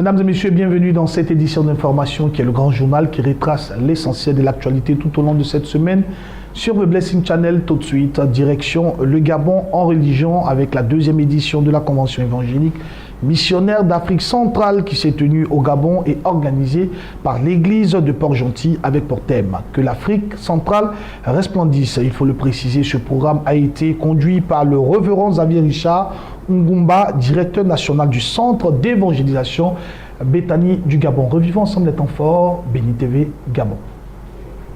Mesdames et messieurs, bienvenue dans cette édition d'information qui est le grand journal qui retrace l'essentiel de l'actualité tout au long de cette semaine sur The Blessing Channel. Tout de suite, direction le Gabon en religion avec la deuxième édition de la Convention évangélique missionnaire d'Afrique centrale qui s'est tenue au Gabon et organisée par l'église de Port-Gentil avec pour thème que l'Afrique centrale resplendisse. Il faut le préciser, ce programme a été conduit par le révérend Xavier Richard Ngumba, directeur national du centre d'évangélisation Béthanie du Gabon. Revivons ensemble les temps forts, Béni TV Gabon.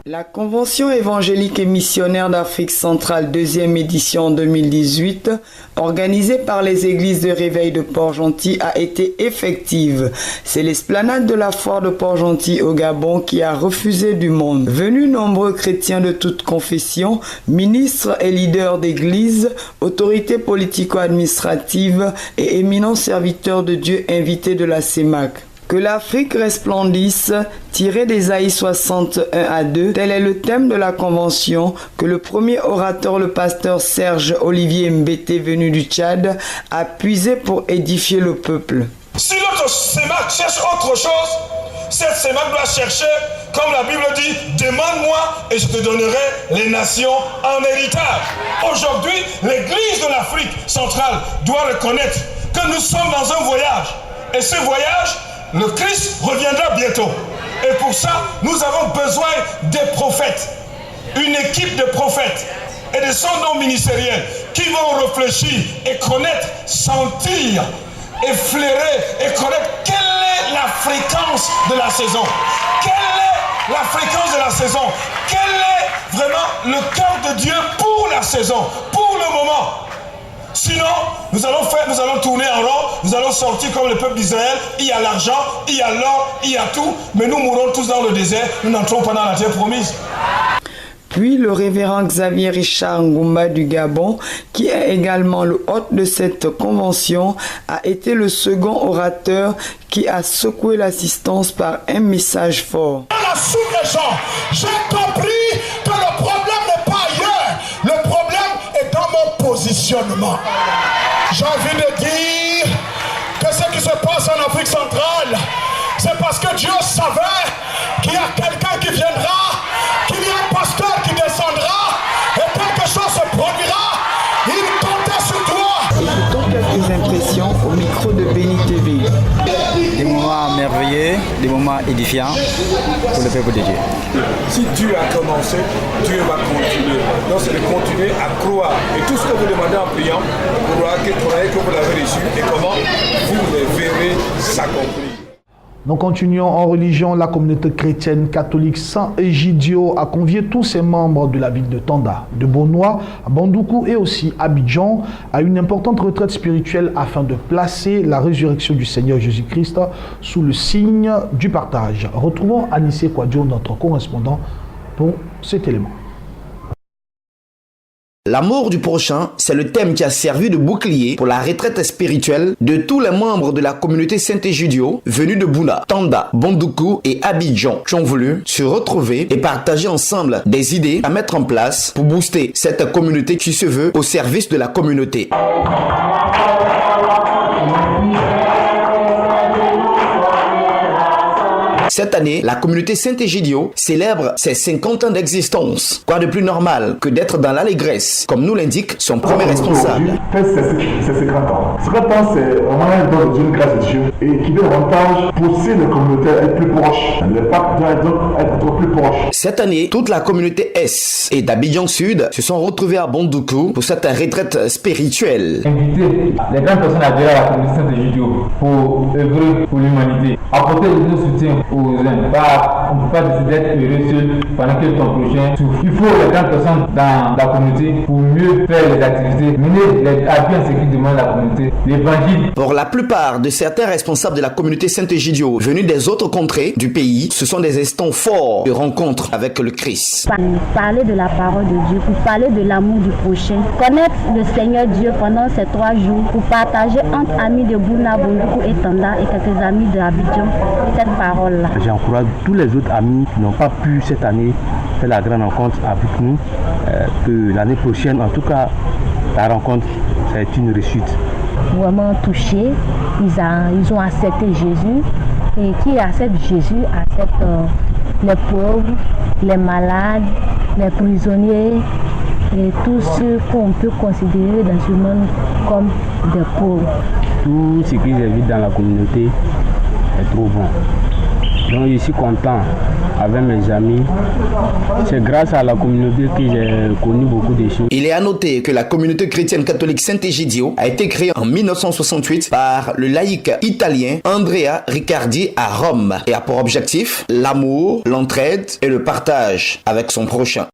La Convention évangélique et missionnaire d'Afrique centrale, deuxième édition 2018, organisée par les églises de réveil de Port-Gentil, a été effective. C'est l'esplanade de la foire de Port-Gentil au Gabon qui a refusé du monde. Venus nombreux chrétiens de toutes confessions, ministres et leaders d'église, autorités politico-administratives et éminents serviteurs de Dieu invités de la CEMAC. Que l'Afrique resplendisse, tiré d'Ésaïe 61:2, tel est le thème de la convention que le premier orateur, le pasteur Serge Olivier Mbete, venu du Tchad, a puisé pour édifier le peuple. Si notre CEMAC cherche autre chose, cette CEMAC doit chercher, comme la Bible dit, demande-moi et je te donnerai les nations en héritage. Aujourd'hui, l'Église de l'Afrique centrale doit reconnaître que nous sommes dans un voyage. Et ce voyage, le Christ reviendra bientôt. Et pour ça, nous avons besoin des prophètes. Une équipe de prophètes et de son nom ministériel qui vont réfléchir et connaître, sentir, effleurer et connaître quelle est la fréquence de la saison. Quelle est la fréquence de la saison? Quel est vraiment le cœur de Dieu pour la saison, pour le moment? Sinon, nous allons tourner en rond, nous allons sortir comme le peuple d'Israël, il y a l'argent, il y a l'or, il y a tout, mais nous mourrons tous dans le désert, nous n'entrons pas dans la terre promise. Puis le révérend Xavier Richard Ngumba du Gabon, qui est également le hôte de cette convention, a été le second orateur qui a secoué l'assistance par un message fort. Dans la sous-région, j'ai compris que le problème n'est pas ailleurs, le problème est dans mon positionnement. J'ai envie de dire que ce qui se passe en Afrique centrale, c'est parce que Dieu savait qu'il y a quelqu'un qui viendra, qu'il y a un pasteur qui descendra et quelque chose se produira. Il comptait sur toi. Écoutons quelques impressions au micro de Béni TV. Des moments merveilleux, des moments édifiants pour le peuple de Dieu. Si Dieu a commencé, Dieu va continuer. Donc c'est de continuer à croire. Et tout ce que vous demandez en priant, vous croyez que vous l'avez reçu et comment vous le verrez s'accomplir. Nous continuons en religion. La communauté chrétienne catholique Saint-Egidio a convié tous ses membres de la ville de Tanda, de Bonois, Bandoukou et aussi Abidjan à une importante retraite spirituelle afin de placer la résurrection du Seigneur Jésus-Christ sous le signe du partage. Retrouvons Anissé Kouadio, notre correspondant, pour cet élément. L'amour du prochain, c'est le thème qui a servi de bouclier pour la retraite spirituelle de tous les membres de la communauté Saint-Egidio venus de Bouna, Tanda, Bandoukou et Abidjan qui ont voulu se retrouver et partager ensemble des idées à mettre en place pour booster cette communauté qui se veut au service de la communauté. Cette année, la communauté Saint-Egidio célèbre ses 50 ans d'existence. Quoi de plus normal que d'être dans l'allégresse, comme nous l'indique son premier responsable. C'est ce grand temps. Ce grand temps, c'est vraiment un don de Dieu, une grâce de Dieu, et qui donne avantage pour pousser les communautés à être plus proches. Le pacte doit être plus proche. Cette année, toute la communauté S et d'Abidjan Sud se sont retrouvés à Bandoukou pour cette retraite spirituelle. Inviter les grandes personnes à adhérer à la communauté Saint-Egidio pour œuvrer pour l'humanité. Apporter le soutien aux uns. On ne peut pas décider d'être heureux seul pendant que ton prochain souffre. Il faut les grandes personnes dans la communauté pour mieux faire les activités, mener les appuis en sécurité demande la communauté, l'évangile. Pour la plupart de certains responsables de la communauté Saint-Egidio venus des autres contrées du pays, ce sont des instants forts de rencontre avec le Christ. Parler de la parole de Dieu, pour parler de l'amour du prochain, connaître le Seigneur Dieu pendant ces 3 jours, pour partager entre amis de Bouna, Bandoukou et Tanda et quelques amis de Abidjan cette parole-là. J'encourage tous les autres amis qui n'ont pas pu cette année faire la grande rencontre avec nous, que l'année prochaine, en tout cas, la rencontre, c'est une réussite. vraiment touchés. Ils ont accepté Jésus. Et qui accepte Jésus accepte les pauvres, les malades, les prisonniers et tous ceux qu'on peut considérer dans ce monde comme des pauvres. Tout ce qui est dans la communauté est trop bon. Donc je suis content avec mes amis. C'est grâce à la communauté que j'ai connu beaucoup de choses. Il est à noter que la communauté chrétienne catholique Saint-Egidio a été créée en 1968 par le laïc italien Andrea Riccardi à Rome et a pour objectif l'amour, l'entraide et le partage avec son prochain.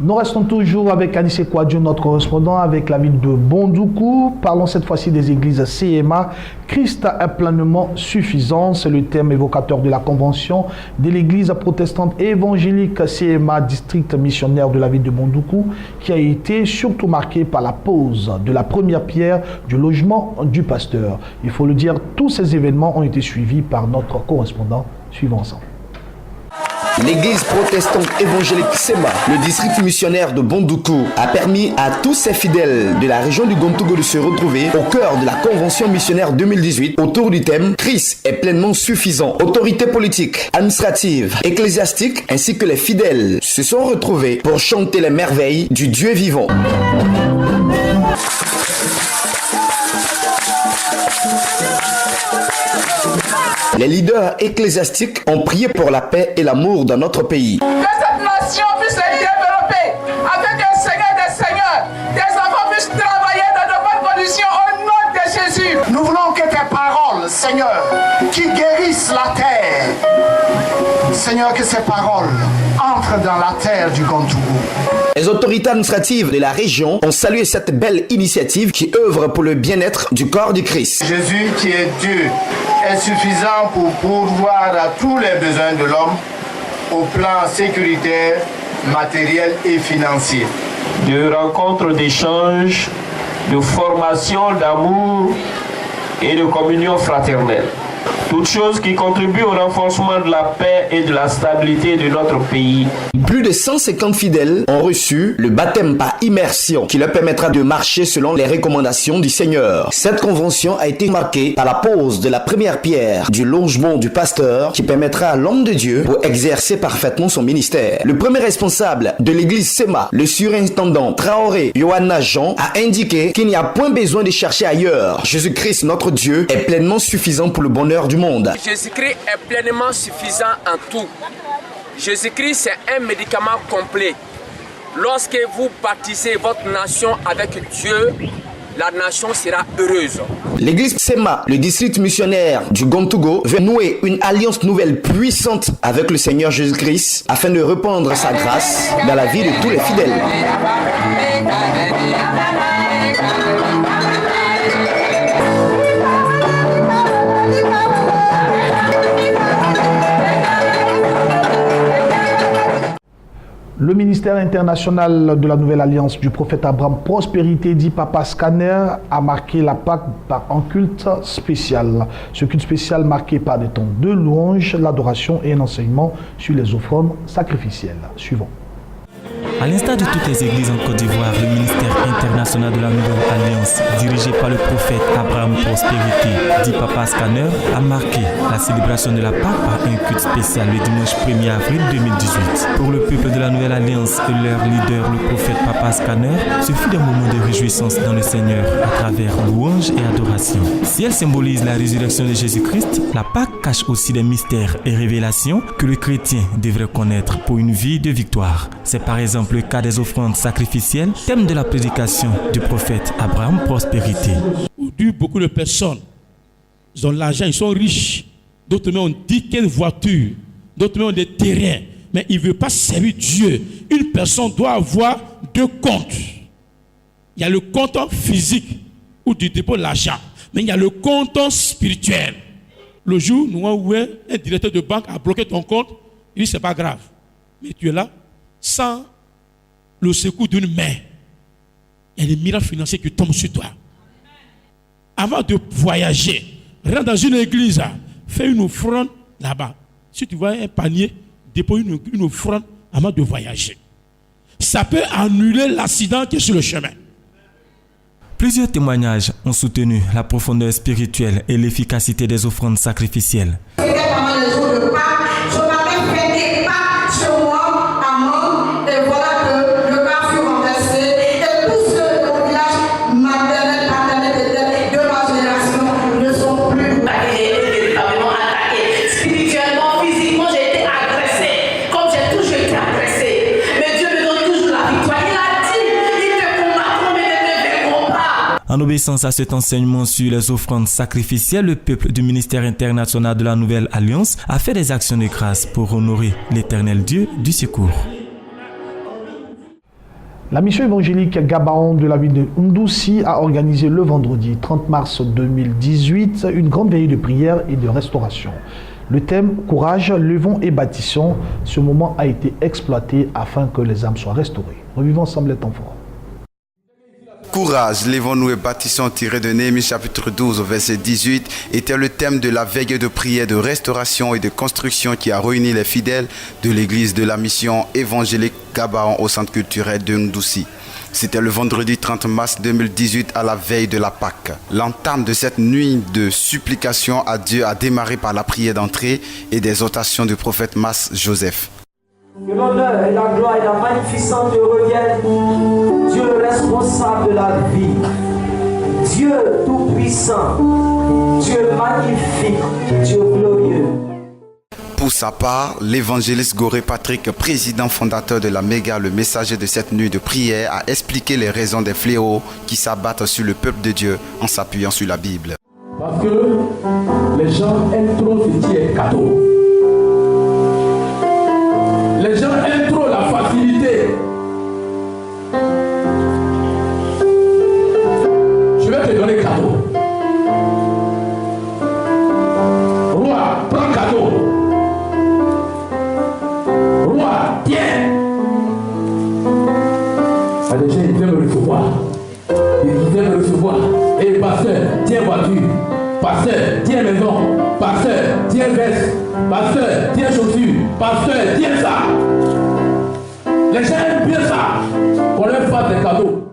Nous restons toujours avec Anissé Kouadio, notre correspondant, avec la ville de Bondoukou. Parlons cette fois-ci des églises CMA. Christ est pleinement suffisant. C'est le thème évocateur de la convention de l'église protestante évangélique CMA, district missionnaire de la ville de Bondoukou, qui a été surtout marqué par la pose de la première pierre du logement du pasteur. Il faut le dire, tous ces événements ont été suivis par notre correspondant. Suivons ensemble. L'église protestante évangélique SEMA, le district missionnaire de Bondoukou, a permis à tous ses fidèles de la région du Gontogo de se retrouver au cœur de la convention missionnaire 2018 autour du thème « Christ est pleinement suffisant ». Autorités politiques, administratives, ecclésiastiques ainsi que les fidèles se sont retrouvés pour chanter les merveilles du Dieu vivant. Les leaders ecclésiastiques ont prié pour la paix et l'amour dans notre pays. Que cette nation puisse se développer avec un Seigneur des Seigneurs, des enfants puissent travailler dans de bonnes conditions au nom de Jésus. Nous voulons que tes paroles, Seigneur, qui guérissent la terre, Seigneur, que ces paroles entrent dans la terre du Gontougou. Les autorités administratives de la région ont salué cette belle initiative qui œuvre pour le bien-être du corps du Christ. Jésus qui est Dieu est suffisant pour pourvoir à tous les besoins de l'homme au plan sécuritaire, matériel et financier. De rencontres, d'échanges, de formation, d'amour et de communion fraternelle. Toutes choses qui contribuent au renforcement de la paix et de la stabilité de notre pays. Plus de 150 fidèles ont reçu le baptême par immersion qui leur permettra de marcher selon les recommandations du Seigneur. Cette convention a été marquée par la pose de la première pierre du logement du pasteur qui permettra à l'homme de Dieu pour exercer parfaitement son ministère. Le premier responsable de l'église SEMA, le surintendant Traoré Yohanna Jean, a indiqué qu'il n'y a point besoin de chercher ailleurs. Jésus-Christ, notre Dieu, est pleinement suffisant pour le bonheur du monde. Jésus-Christ est pleinement suffisant en tout. Jésus-Christ, c'est un médicament complet. Lorsque vous baptisez votre nation avec Dieu, la nation sera heureuse. L'église SEMA, le district missionnaire du Gontougou, veut nouer une alliance nouvelle puissante avec le Seigneur Jésus-Christ afin de répandre sa grâce dans la vie de tous les fidèles. Le ministère international de la Nouvelle Alliance du prophète Abraham Prospérité, dit Papa Scanner, a marqué la Pâque par un culte spécial. Ce culte spécial marqué par des temps de louange, l'adoration et un enseignement sur les offrandes sacrificielles. Suivant. À l'instar de toutes les églises en Côte d'Ivoire, le ministère international de la Nouvelle Alliance, dirigé par le prophète Abraham Prospérité, dit Papa Scanner, a marqué la célébration de la Pâque par un culte spécial le dimanche 1er avril 2018. Pour le peuple de la Nouvelle Alliance et leur leader, le prophète Papa Scanner, ce fut un moment de réjouissance dans le Seigneur à travers louange et adoration. Si elle symbolise la résurrection de Jésus-Christ, la Pâque cache aussi des mystères et révélations que le chrétien devrait connaître pour une vie de victoire. C'est par exemple le cas des offrandes sacrificielles, thème de la prédication du prophète Abraham Prospérité. Aujourd'hui, beaucoup de personnes, ils ont l'argent, ils sont riches. D'autres ont 10, 15 voitures, d'autres ont des terrains, mais ils ne veulent pas servir Dieu. Une personne doit avoir deux comptes. Il y a le compte physique où tu déposes l'argent, mais il y a le compte spirituel. Le jour où un directeur de banque a bloqué ton compte, il dit c'est pas grave, mais tu es là sans le secours d'une main. Il y a des miracles financiers qui tombent sur toi. Avant de voyager, rentre dans une église, fais une offrande là-bas. Si tu vois un panier, dépose une offrande avant de voyager. Ça peut annuler l'accident qui est sur le chemin. Plusieurs témoignages ont soutenu la profondeur spirituelle et l'efficacité des offrandes sacrificielles. C'était pendant les jours de Pâques, je m'avais fait des Pâques sur moi, à mort, et voilà que le corps fut renversé, et tous ceux de mon village maternel, paternel, de ma génération ne sont plus véritablement attaqués. Spirituellement, physiquement, j'ai été agressé, comme j'ai toujours été agressé. Mais Dieu me donne toujours la victoire. Il a dit, ils te combattront, mais ne te vaincront pas. En obéissance à cet enseignement sur les offrandes sacrificielles, le peuple du ministère international de la Nouvelle Alliance a fait des actions de grâce pour honorer l'Éternel Dieu du secours. La mission évangélique Gabaon de la ville de Ndoussi a organisé le vendredi 30 mars 2018 une grande veillée de prière et de restauration. Le thème « Courage, levons et bâtissons », ce moment a été exploité afin que les âmes soient restaurées. Revivons ensemble les temps forts. Courage, lèvons-nous et bâtissons, tiré de Néhémie chapitre 12 verset 18, était le thème de la veille de prière, de restauration et de construction qui a réuni les fidèles de l'église de la mission évangélique Gabaon au centre culturel de Ndoussi. C'était le vendredi 30 mars 2018 à la veille de la Pâque. L'entame de cette nuit de supplication à Dieu a démarré par la prière d'entrée et des exhortations du prophète Mas Joseph. Que l'honneur et la gloire et la magnificence te reviennent, Dieu responsable de la vie, Dieu tout-puissant, Dieu magnifique, Dieu glorieux. Pour sa part, l'évangéliste Goré Patrick, président fondateur de la Méga, le messager de cette nuit de prière, a expliqué les raisons des fléaux qui s'abattent sur le peuple de Dieu en s'appuyant sur la Bible. Parce que les gens aiment trop ce qui est cadeau. Les gens aiment trop la facilité. Je vais te donner cadeau. Roi, prends cadeau. Roi, tiens. Les gens, ils veulent me recevoir. Ils veulent me recevoir. Et pasteur, tiens voiture. Pasteur, tiens maison. Pasteur, tiens veste. Pasteur, tiens chaussures. Pasteur, tiens ça. Les gens aiment bien ça. Qu'on leur fasse des cadeaux.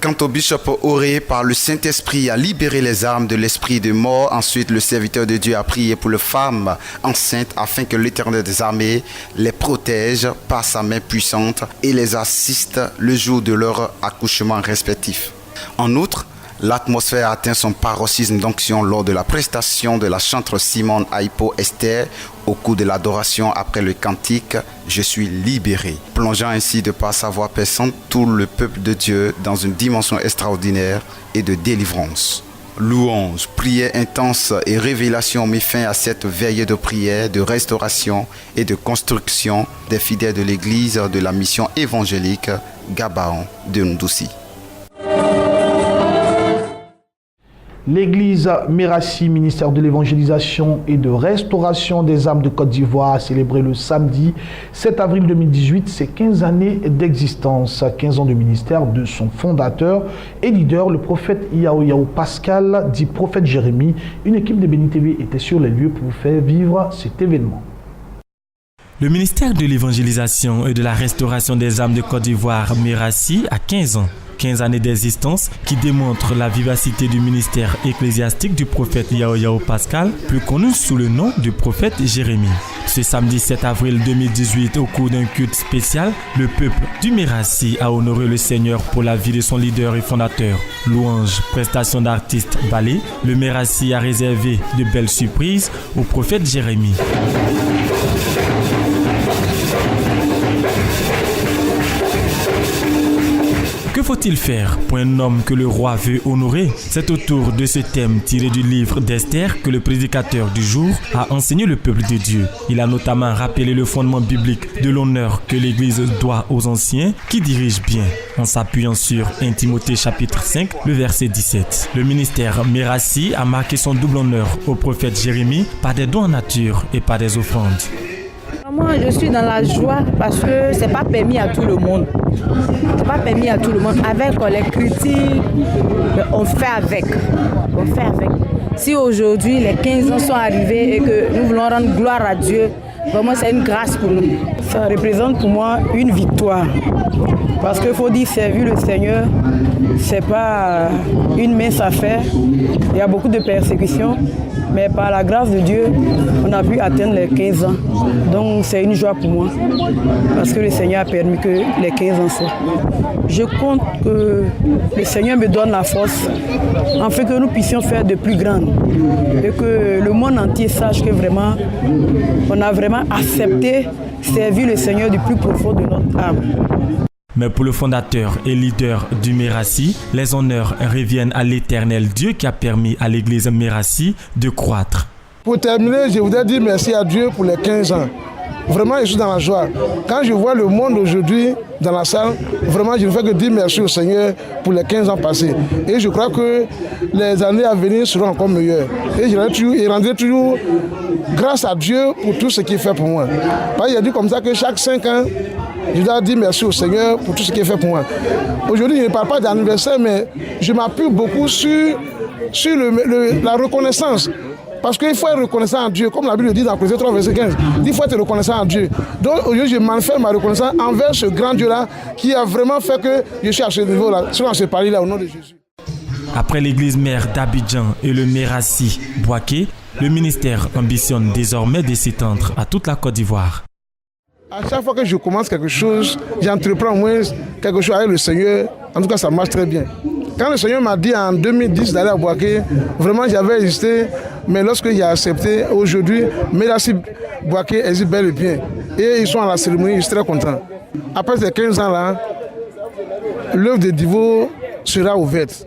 Quant au bishop oré par le Saint-Esprit à libérer les âmes de l'esprit de mort, ensuite le serviteur de Dieu a prié pour les femmes enceintes afin que l'Éternel des armées les protège par sa main puissante et les assiste le jour de leur accouchement respectif. En outre, l'atmosphère atteint son paroxysme d'onction lors de la prestation de la chanteuse Simone Aipo Esther au cours de l'adoration après le cantique « Je suis libéré », plongeant ainsi de par sa voix perçante tout le peuple de Dieu dans une dimension extraordinaire et de délivrance. Louange, prière intense et révélation met fin à cette veillée de prière, de restauration et de construction des fidèles de l'église de la mission évangélique Gabaon de Ndoussi. L'église Merassi, ministère de l'évangélisation et de restauration des âmes de Côte d'Ivoire, a célébré le samedi 7 avril 2018 ses 15 années d'existence, 15 ans de ministère de son fondateur et leader, le prophète Yao Pascal, dit prophète Jérémie. Une équipe de Béni TV était sur les lieux pour vous faire vivre cet événement. Le ministère de l'évangélisation et de la restauration des âmes de Côte d'Ivoire, Merassi, a 15 ans. 15 années d'existence qui démontrent la vivacité du ministère ecclésiastique du prophète Yao Pascal, plus connu sous le nom du prophète Jérémie. Ce samedi 7 avril 2018, au cours d'un culte spécial, le peuple du Merassi a honoré le Seigneur pour la vie de son leader et fondateur. Louange, prestation d'artistes ballet, le Merassi a réservé de belles surprises au prophète Jérémie. Que faut-il faire pour un homme que le roi veut honorer? C'est autour de ce thème tiré du livre d'Esther que le prédicateur du jour a enseigné le peuple de Dieu. Il a notamment rappelé le fondement biblique de l'honneur que l'Église doit aux anciens qui dirigent bien, en s'appuyant sur 1 Timothée chapitre 5, le verset 17. Le ministère Merassi a marqué son double honneur au prophète Jérémie par des dons en nature et par des offrandes. Moi, je suis dans la joie parce que c'est pas permis à tout le monde. C'est pas permis à tout le monde. Avec les critiques, on fait avec. On fait avec. Si aujourd'hui les 15 ans sont arrivés et que nous voulons rendre gloire à Dieu, vraiment c'est une grâce pour nous. Ça représente pour moi une victoire. Parce qu'il faut dire, servir le Seigneur, c'est pas une mince affaire. Il y a beaucoup de persécutions, mais par la grâce de Dieu, on a pu atteindre les 15 ans. Donc c'est une joie pour moi, parce que le Seigneur a permis que les 15 ans soient. Je compte que le Seigneur me donne la force, afin que nous puissions faire de plus grandes. Et que le monde entier sache que vraiment, on a vraiment accepté servir le Seigneur du plus profond de notre âme. Mais pour le fondateur et leader du Mérassi, les honneurs reviennent à l'Éternel Dieu qui a permis à l'église Mérassi de croître. Pour terminer, je voudrais dire merci à Dieu pour les 15 ans. Vraiment, je suis dans la joie. Quand je vois le monde aujourd'hui dans la salle, vraiment, je ne fais que dire merci au Seigneur pour les 15 ans passés. Et je crois que les années à venir seront encore meilleures. Et je rendrai toujours grâce à Dieu pour tout ce qu'il fait pour moi. Parce qu'il a dit comme ça que chaque 5 ans, je dois dire merci au Seigneur pour tout ce qu'il fait pour moi. Aujourd'hui, je ne parle pas d'anniversaire, mais je m'appuie beaucoup sur la reconnaissance. Parce qu'il faut être reconnaissant à Dieu, comme la Bible dit dans Colossiens 3, verset 15. Il faut être reconnaissant à Dieu. Donc aujourd'hui, je manifeste ma reconnaissance envers ce grand Dieu-là qui a vraiment fait que je suis à ce niveau-là, sur ce palier-là, au nom de Jésus. Après l'église mère d'Abidjan et le Mérassi Boaké, le ministère ambitionne désormais de s'étendre à toute la Côte d'Ivoire. À chaque fois que je commence quelque chose, j'entreprends au moins quelque chose avec le Seigneur. En tout cas, ça marche très bien. Quand le Seigneur m'a dit en 2010 d'aller à Boaké, vraiment j'avais hésité, mais lorsque j'ai accepté, aujourd'hui, Mérassi Boaké existe bel et bien. Et ils sont à la cérémonie, je suis très content. Après ces 15 ans-là, l'œuvre de Divo sera ouverte.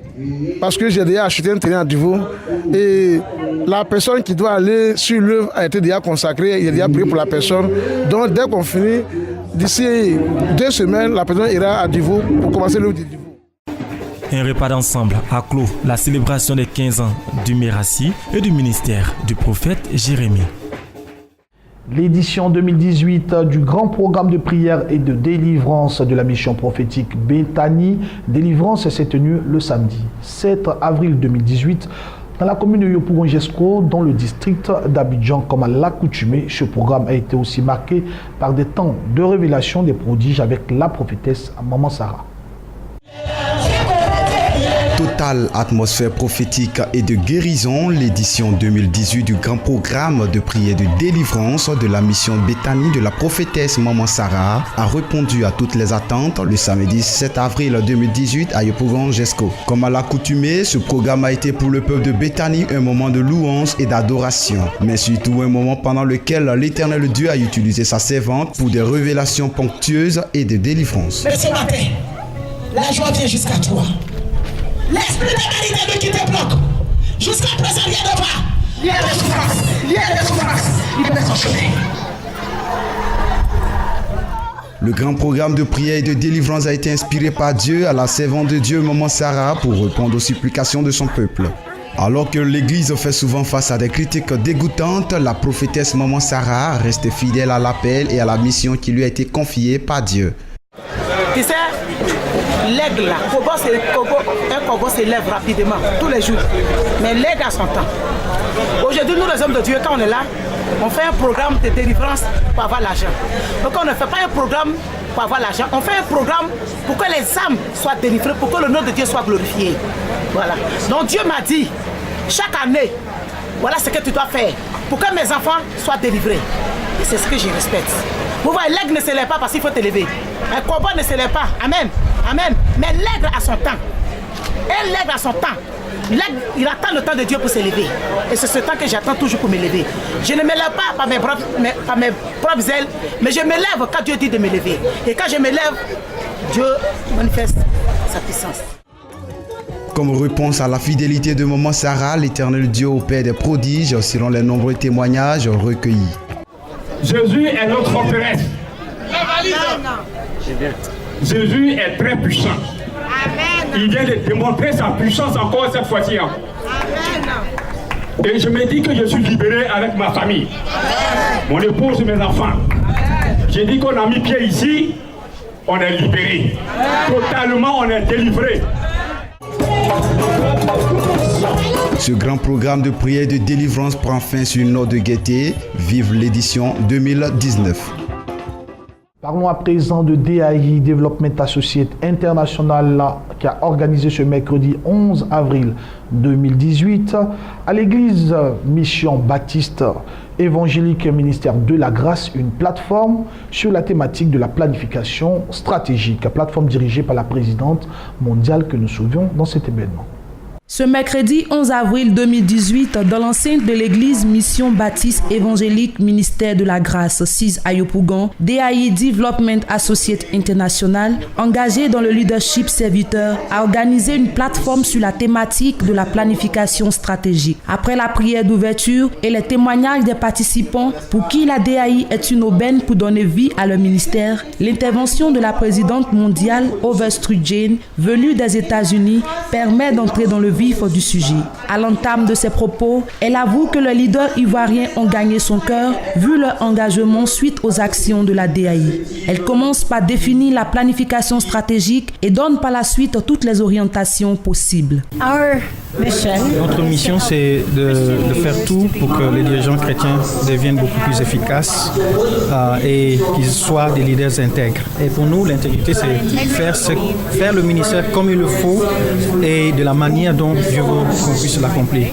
Parce que j'ai déjà acheté un terrain à Divo et la personne qui doit aller sur l'œuvre a été déjà consacrée, il a déjà prié pour la personne. Donc dès qu'on finit, d'ici 2 semaines, la personne ira à Divo pour commencer l'œuvre de Divo. Un repas d'ensemble a clos la célébration des 15 ans du Mérassi et du ministère du prophète Jérémie. L'édition 2018 du grand programme de prière et de délivrance de la mission prophétique Béthanie Délivrance s'est tenue le samedi 7 avril 2018 dans la commune de Yopougon-Jesco, dans le district d'Abidjan. Comme à l'accoutumée, ce programme a été aussi marqué par des temps de révélation des prodiges avec la prophétesse Maman Sarah. Totale atmosphère prophétique et de guérison, l'édition 2018 du grand programme de prière de délivrance de la mission Béthanie de la prophétesse Maman Sarah a répondu à toutes les attentes le samedi 7 avril 2018 à Yopougon-Jesco. Comme à l'accoutumée, ce programme a été pour le peuple de Béthanie un moment de louange et d'adoration, mais surtout un moment pendant lequel l'Éternel Dieu a utilisé sa servante pour des révélations ponctueuses et de délivrance. Mais ce matin, la joie vient jusqu'à toi. L'esprit de vanité qui te bloque. Jusqu'à présent, rien ne va. Il y a des souffrances. Il y a des souffrances. Il fait son chemin. Le grand programme de prière et de délivrance a été inspiré par Dieu à la servante de Dieu, Maman Sarah, pour répondre aux supplications de son peuple. Alors que l'Église fait souvent face à des critiques dégoûtantes, la prophétesse Maman Sarah reste fidèle à l'appel et à la mission qui lui a été confiée par Dieu. Tu sais, l'aigle là, un corbeau s'élève rapidement, tous les jours. Mais l'aigle a son temps. Aujourd'hui, nous les hommes de Dieu, quand on est là, on fait un programme de délivrance pour avoir l'argent. Donc on ne fait pas un programme pour avoir l'argent, on fait un programme pour que les âmes soient délivrées, pour que le nom de Dieu soit glorifié. Voilà. Donc Dieu m'a dit, chaque année, voilà ce que tu dois faire pour que mes enfants soient délivrés. Et c'est ce que je respecte. Vous voyez, l'aigle ne s'élève pas parce qu'il faut t'élever. Un corbeau ne s'élève pas. Amen. Amen. Mais l'aigle a son temps. Et l'aigle a son temps. L'aigle, il attend le temps de Dieu pour s'élever. Et c'est ce temps que j'attends toujours pour m'élever. Je ne m'élève pas par mes propres ailes, mais je m'élève quand Dieu dit de m'élever. Et quand je m'élève, Dieu manifeste sa puissance. Comme réponse à la fidélité de Maman Sarah, l'Éternel Dieu opère des prodiges selon les nombreux témoignages recueillis. Jésus est notre forteresse. Jésus est très puissant. Il vient de démontrer sa puissance encore cette fois-ci. Et je me dis que je suis libéré avec ma famille, mon épouse et mes enfants. J'ai dit qu'on a mis pied ici, on est libéré. Totalement, on est délivré. Ce grand programme de prière et de délivrance prend fin sur une note de gaieté. Vive l'édition 2019. Parlons à présent de DAI, Development Associate International, qui a organisé ce mercredi 11 avril 2018 à l'église Mission Baptiste Évangélique Ministère de la Grâce, une plateforme sur la thématique de la planification stratégique, plateforme dirigée par la présidente mondiale que nous suivions dans cet événement. Ce mercredi 11 avril 2018, dans l'enceinte de l'église Mission Baptiste Évangélique Ministère de la Grâce 6 à Yopougon, DAI Development Associate International, engagé dans le leadership serviteur, a organisé une plateforme sur la thématique de la planification stratégique. Après la prière d'ouverture et les témoignages des participants pour qui la DAI est une aubaine pour donner vie à leur ministère, l'intervention de la présidente mondiale Overstreet Jane, venue des États-Unis, permet d'entrer dans le vif du sujet. À l'entame de ses propos, elle avoue que les leaders ivoiriens ont gagné son cœur vu leur engagement suite aux actions de la DAI. Elle commence par définir la planification stratégique et donne par la suite toutes les orientations possibles. Notre mission, c'est de faire tout pour que les dirigeants chrétiens deviennent beaucoup plus efficaces et qu'ils soient des leaders intègres. Et pour nous, l'intégrité, c'est faire le ministère comme il le faut et de la manière dont Dieu veut qu'on puisse l'accomplir.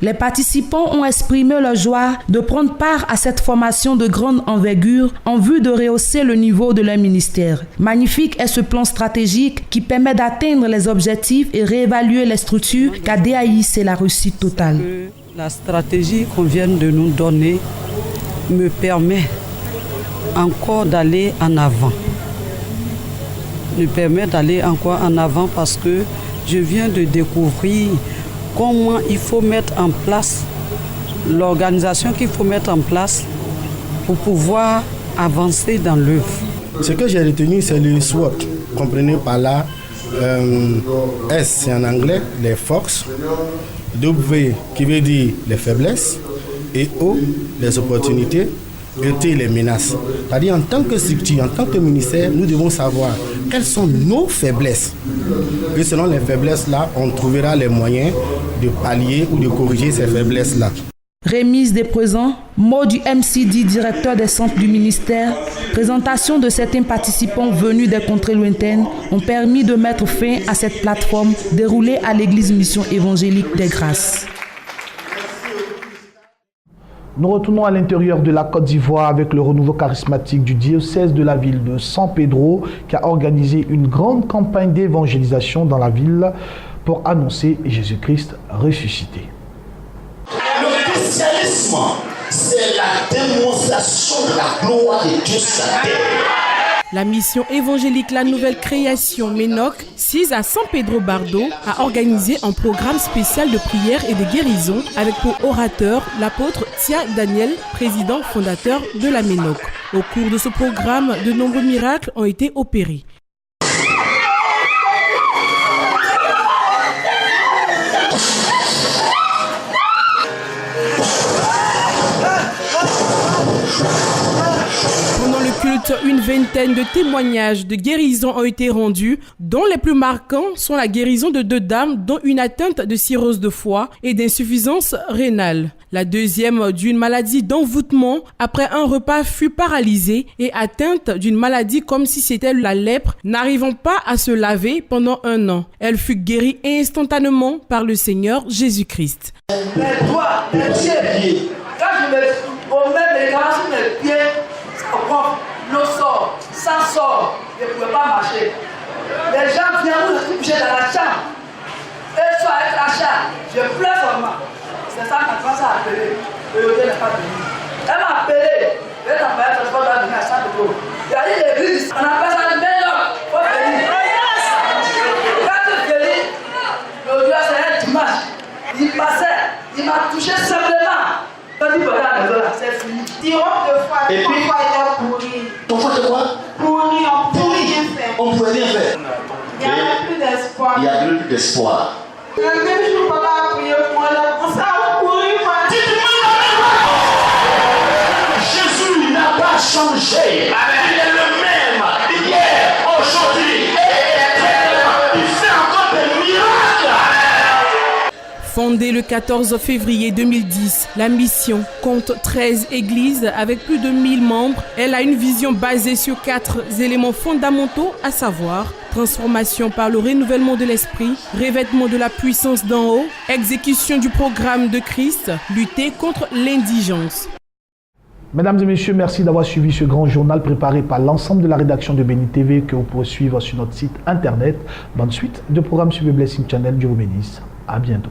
Les participants ont exprimé leur joie de prendre part à cette formation de grande envergure en vue de rehausser le niveau de leur ministère. Magnifique est ce plan stratégique qui permet d'atteindre les objectifs et réévaluer les structures, car DAI, c'est la réussite totale. La stratégie qu'on vient de nous donner me permet encore d'aller en avant. Me permet d'aller encore en avant parce que je viens de découvrir comment il faut mettre en place, l'organisation qu'il faut mettre en place pour pouvoir avancer dans l'œuvre. Ce que j'ai retenu, c'est le SWOT. Comprenez par là, S c'est en anglais, les forces, W qui veut dire les faiblesses, et O, les opportunités, et T, les menaces. C'est-à-dire en tant que structure, en tant que ministère, nous devons savoir quelles sont nos faiblesses. Et selon les faiblesses-là, on trouvera les moyens de pallier ou de corriger ces faiblesses-là. Remise des présents, mot du MCD, directeur des centres du ministère, présentation de certains participants venus des contrées lointaines ont permis de mettre fin à cette plateforme déroulée à l'église Mission Évangélique des Grâces. Nous retournons à l'intérieur de la Côte d'Ivoire avec le renouveau charismatique du diocèse de la ville de San Pedro qui a organisé une grande campagne d'évangélisation dans la ville pour annoncer Jésus-Christ ressuscité. Le christianisme, c'est la démonstration de la gloire de Dieu sur la terre. La mission évangélique La Nouvelle Création Ménoc, 6 à San Pedro Bardo, a organisé un programme spécial de prière et de guérison avec pour orateur l'apôtre Tia Daniel, président fondateur de la Ménoc. Au cours de ce programme, de nombreux miracles ont été opérés. Une vingtaine de témoignages de guérison ont été rendus, dont les plus marquants sont la guérison de 2 dames dont une atteinte de cirrhose de foie et d'insuffisance rénale. La deuxième d'une maladie d'envoûtement après un repas fut paralysée et atteinte d'une maladie comme si c'était la lèpre, n'arrivant pas à se laver pendant 1 an. Elle fut guérie instantanément par le Seigneur Jésus-Christ. Les doigts, les pieds, quand je mets mes gants sur mes pieds, ça prend. L'eau sort, ça sort, je ne pouvais pas marcher. Les gens viennent, je suis couché dans la chambre. Eux sont avec la chambre, je pleure vraiment. C'est ça qu'elle commence à appeler. Le n'est pas venu. Elle m'a appelé. Elle m'a appelé, elle va venir à San Pedro. Il y a dit l'église, on appelle ça le Ménoc. Il faut venir. Quand tu venir, le jour c'est un dimanche. Il passait, il m'a touché simplement. C'est fini. Et puis, ton foie de quoi? Pourri, on ne pouvait rien faire. On ne pouvait rien faire. Il n'y avait plus d'espoir. Il n'y avait plus d'espoir. Le même jour, papa a prié pour moi, on s'est pourri. Jésus n'a pas changé. Il est le même hier, aujourd'hui et éternellement. Il fait encore des miracles. Fondée le 14 février 2010, la mission compte 13 églises avec plus de 1000 membres. Elle a une vision basée sur 4 éléments fondamentaux, à savoir transformation par le renouvellement de l'esprit, revêtement de la puissance d'en haut, exécution du programme de Christ, lutter contre l'indigence. Mesdames et messieurs, merci d'avoir suivi ce grand journal préparé par l'ensemble de la rédaction de Béni TV que vous pouvez suivre sur notre site internet. Bonne suite de programmes sur le Blessing Channel. Dieu vous bénisse. À bientôt.